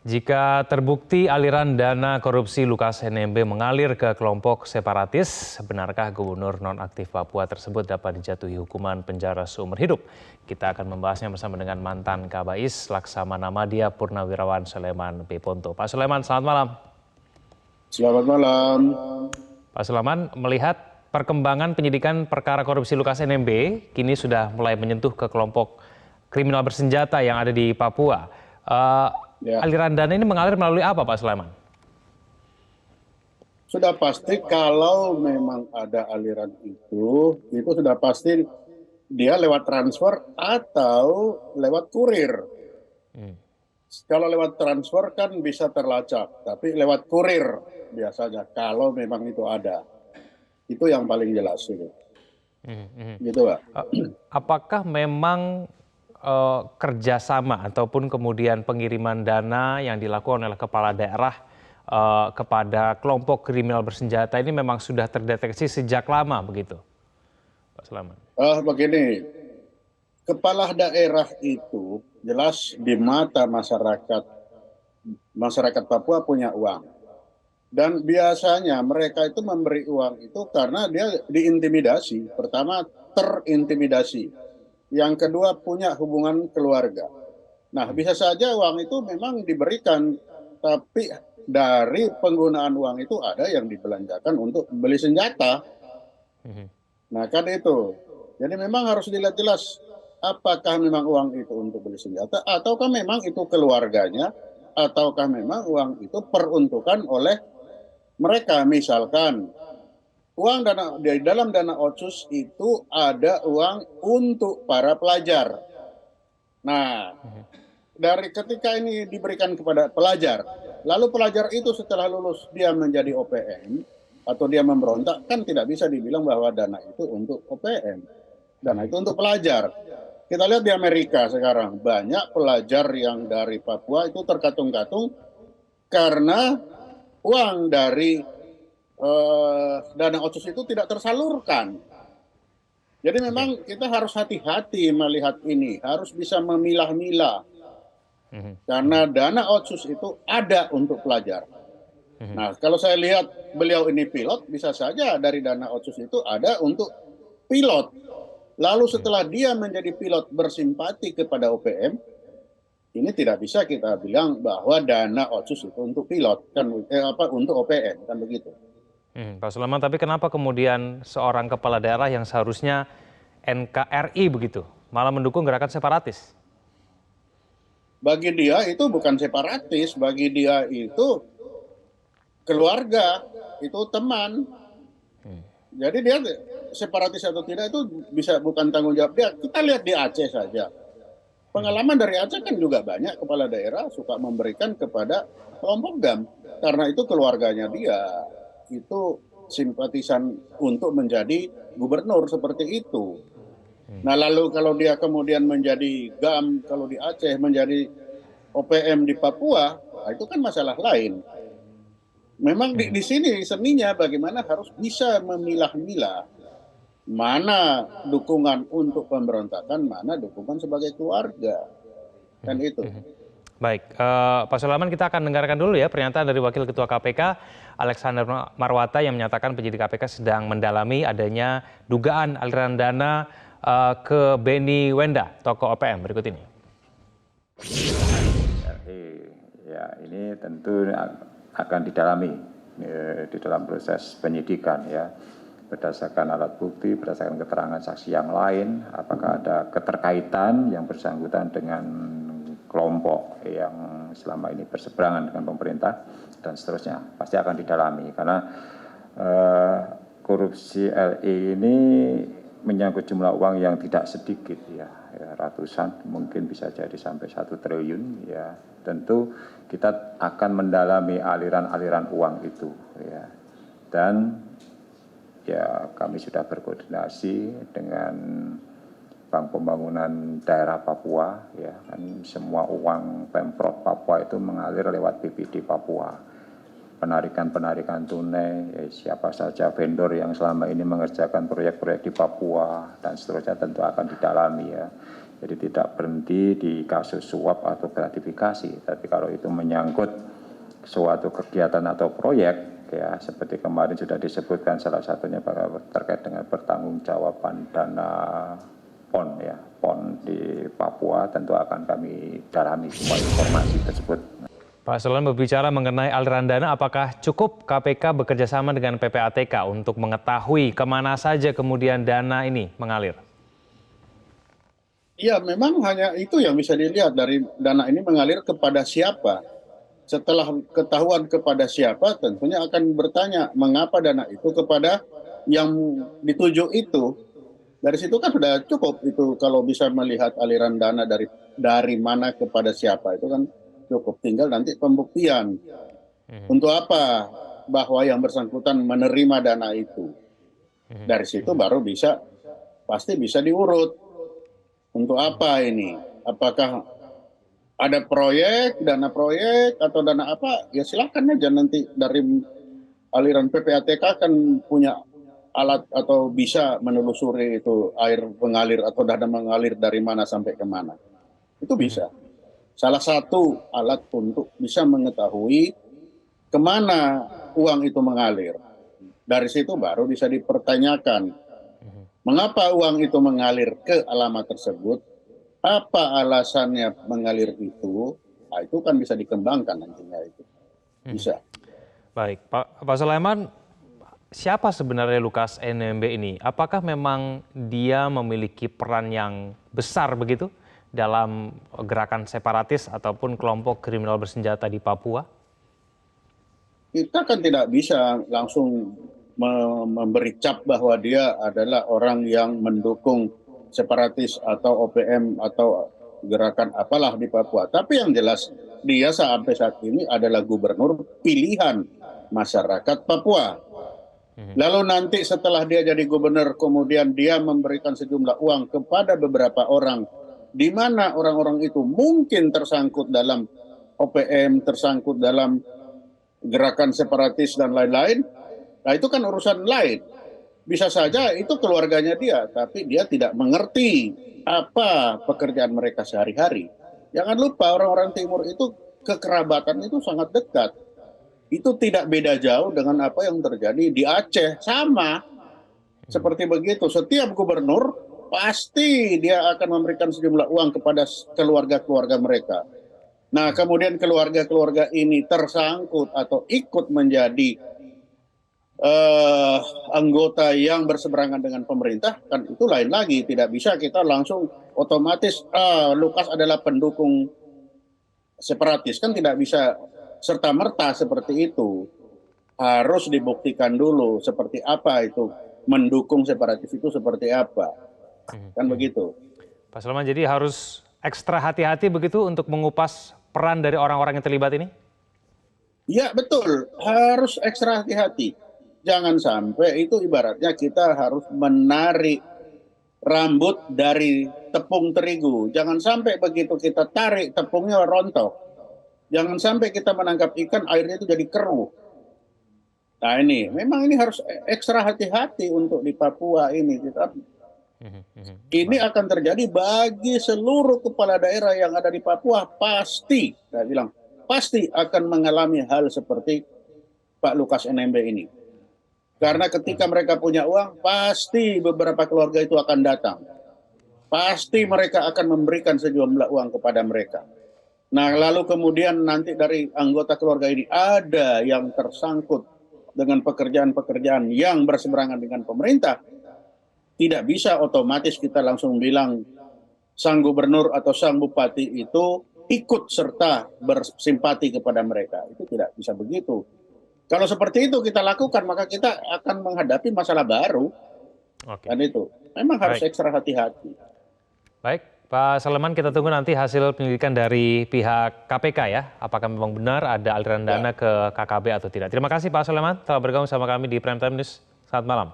Jika terbukti aliran dana korupsi Lukas NMB mengalir ke kelompok separatis, benarkah gubernur nonaktif Papua tersebut dapat dijatuhi hukuman penjara seumur hidup? Kita akan membahasnya bersama dengan mantan Kabais Laksamana Madya Purnawirawan Suleman P. Ponto. Pak Suleman, selamat malam. Selamat malam. Pak Suleman, melihat perkembangan penyidikan perkara korupsi Lukas NMB kini sudah mulai menyentuh ke kelompok kriminal bersenjata yang ada di Papua. Aliran dana ini mengalir melalui apa, Pak Suleman? Sudah pasti kalau memang ada aliran itu sudah pasti dia lewat transfer atau lewat kurir. Kalau lewat transfer kan bisa terlacak, tapi lewat kurir biasanya kalau memang itu ada. Itu yang paling jelas itu. Gitu, Pak. Apakah memang kerjasama ataupun kemudian pengiriman dana yang dilakukan oleh kepala daerah kepada kelompok kriminal bersenjata ini memang sudah terdeteksi sejak lama begitu, Pak Suleman? Begini, kepala daerah itu jelas di mata masyarakat Papua punya uang. Dan biasanya mereka itu memberi uang itu karena dia diintimidasi. Pertama, terintimidasi. Yang kedua, punya hubungan keluarga. Nah, bisa saja uang itu memang diberikan, tapi dari penggunaan uang itu ada yang dibelanjakan untuk beli senjata. Nah, kan itu. Jadi memang harus dilihat jelas apakah memang uang itu untuk beli senjata, ataukah memang itu keluarganya, ataukah memang uang itu peruntukan oleh mereka. Misalkan uang di dalam dana otsus itu ada uang untuk para pelajar. Nah, dari ketika ini diberikan kepada pelajar, lalu pelajar itu setelah lulus dia menjadi OPM atau dia memberontak, kan tidak bisa dibilang bahwa dana itu untuk OPM. Dana itu untuk pelajar. Kita lihat di Amerika sekarang, banyak pelajar yang dari Papua itu terkatung-katung karena uang dari dana otsus itu tidak tersalurkan. Jadi memang kita harus hati-hati melihat ini, harus bisa memilah-milah. Karena dana otsus itu ada untuk pelajar. Nah, kalau saya lihat beliau ini pilot, bisa saja dari dana otsus itu ada untuk pilot. Lalu setelah dia menjadi pilot bersimpati kepada OPM, ini tidak bisa kita bilang bahwa dana otsus itu untuk pilot, kan untuk OPM, kan begitu. Pak Suleman, tapi kenapa kemudian seorang kepala daerah yang seharusnya NKRI begitu, malah mendukung gerakan separatis? Bagi dia itu bukan separatis, bagi dia itu keluarga, itu teman. Jadi dia separatis atau tidak itu bisa bukan tanggung jawab dia. Kita lihat di Aceh saja. Pengalaman dari Aceh kan juga banyak kepala daerah suka memberikan kepada kelompok GAM. Karena itu keluarganya dia itu simpatisan untuk menjadi gubernur seperti itu. Nah, lalu kalau dia kemudian menjadi GAM, kalau di Aceh menjadi OPM di Papua, itu kan masalah lain. Memang di sini seninya bagaimana harus bisa memilah-milah mana dukungan untuk pemberontakan, mana dukungan sebagai keluarga. Kan itu. Baik, Pak Suleman, kita akan dengarkan dulu ya pernyataan dari Wakil Ketua KPK Alexander Marwata yang menyatakan penyidik KPK sedang mendalami adanya dugaan aliran dana ke Beni Wenda, tokoh OPM. Berikut ini. Ya, ini tentu akan didalami di dalam proses penyidikan ya, berdasarkan alat bukti, berdasarkan keterangan saksi yang lain, apakah ada keterkaitan yang bersangkutan dengan kelompok yang selama ini berseberangan dengan pemerintah dan seterusnya, pasti akan didalami karena korupsi LE ini menyangkut jumlah uang yang tidak sedikit ya, ratusan, mungkin bisa jadi sampai 1 triliun ya. Tentu kita akan mendalami aliran-aliran uang itu ya. Dan ya kami sudah berkoordinasi dengan Bank Pembangunan Daerah Papua ya, kan semua uang Pemprov Papua itu mengalir lewat BPD Papua. Penarikan tunai, siapa saja vendor yang selama ini mengerjakan proyek-proyek di Papua dan seterusnya tentu akan didalami ya. Jadi tidak berhenti di kasus suap atau gratifikasi, tapi kalau itu menyangkut suatu kegiatan atau proyek, ya seperti kemarin sudah disebutkan salah satunya terkait dengan pertanggungjawaban dana PON di Papua, tentu akan kami dalami semua informasi tersebut. Pak Sulaiman berbicara mengenai aliran dana, apakah cukup KPK bekerja sama dengan PPATK untuk mengetahui kemana saja kemudian dana ini mengalir? Ya, memang hanya itu yang bisa dilihat dari dana ini mengalir kepada siapa. Setelah ketahuan kepada siapa, tentunya akan bertanya mengapa dana itu kepada yang dituju itu. Dari situ kan sudah cukup itu kalau bisa melihat aliran dana dari mana kepada siapa, itu kan cukup. Tinggal nanti pembuktian untuk apa bahwa yang bersangkutan menerima dana itu. Dari situ baru pasti bisa diurut. Untuk apa ini? Apakah ada proyek, dana proyek, atau dana apa? Ya silakan aja nanti dari aliran PPATK kan punya alat atau bisa menelusuri itu air mengalir atau dana mengalir dari mana sampai kemana. Itu bisa. Salah satu alat untuk bisa mengetahui kemana uang itu mengalir. Dari situ baru bisa dipertanyakan. Mengapa uang itu mengalir ke alamat tersebut? Apa alasannya mengalir itu? Nah, itu kan bisa dikembangkan nantinya itu. Bisa. Baik, Pak Sulaiman, siapa sebenarnya Lukas NMB ini? Apakah memang dia memiliki peran yang besar begitu dalam gerakan separatis ataupun kelompok kriminal bersenjata di Papua? Kita kan tidak bisa langsung memberi cap bahwa dia adalah orang yang mendukung separatis atau OPM atau gerakan apalah di Papua. Tapi yang jelas dia sampai saat ini adalah gubernur pilihan masyarakat Papua. Lalu nanti setelah dia jadi gubernur kemudian dia memberikan sejumlah uang kepada beberapa orang, di mana orang-orang itu mungkin tersangkut dalam OPM, tersangkut dalam gerakan separatis dan lain-lain. Nah itu kan urusan lain. Bisa saja itu keluarganya dia, tapi dia tidak mengerti apa pekerjaan mereka sehari-hari. Jangan lupa orang-orang timur itu kekerabatan itu sangat dekat. Itu tidak beda jauh dengan apa yang terjadi di Aceh. Sama seperti begitu. Setiap gubernur pasti dia akan memberikan sejumlah uang kepada keluarga-keluarga mereka. Nah kemudian keluarga-keluarga ini tersangkut atau ikut menjadi anggota yang berseberangan dengan pemerintah, kan itu lain lagi. Tidak bisa kita langsung otomatis Lukas adalah pendukung separatis, kan tidak bisa serta-merta seperti itu. Harus dibuktikan dulu seperti apa itu mendukung separatis itu seperti apa, kan begitu. Pak Sulaiman, jadi harus ekstra hati-hati begitu untuk mengupas peran dari orang-orang yang terlibat ini? Ya betul, harus ekstra hati-hati. Jangan sampai itu ibaratnya kita harus menarik rambut dari tepung terigu. Jangan sampai begitu kita tarik tepungnya rontok. Jangan sampai kita menangkap ikan airnya itu jadi keruh. Nah ini, memang ini harus ekstra hati-hati untuk di Papua ini. Ini akan terjadi bagi seluruh kepala daerah yang ada di Papua. Pasti, saya bilang, pasti akan mengalami hal seperti Pak Lukas NMB ini. Karena ketika mereka punya uang, pasti beberapa keluarga itu akan datang. Pasti mereka akan memberikan sejumlah uang kepada mereka. Nah, lalu kemudian nanti dari anggota keluarga ini ada yang tersangkut dengan pekerjaan-pekerjaan yang berseberangan dengan pemerintah. Tidak bisa otomatis kita langsung bilang sang gubernur atau sang bupati itu ikut serta bersimpati kepada mereka. Itu tidak bisa begitu. Kalau seperti itu kita lakukan, maka kita akan menghadapi masalah baru. Dan itu memang harus ekstra hati-hati. Baik, Pak Sulaiman, kita tunggu nanti hasil penyelidikan dari pihak KPK ya. Apakah memang benar ada aliran dana ke KKB atau tidak. Terima kasih Pak Sulaiman telah bergabung sama kami di Prime Time News. Selamat malam.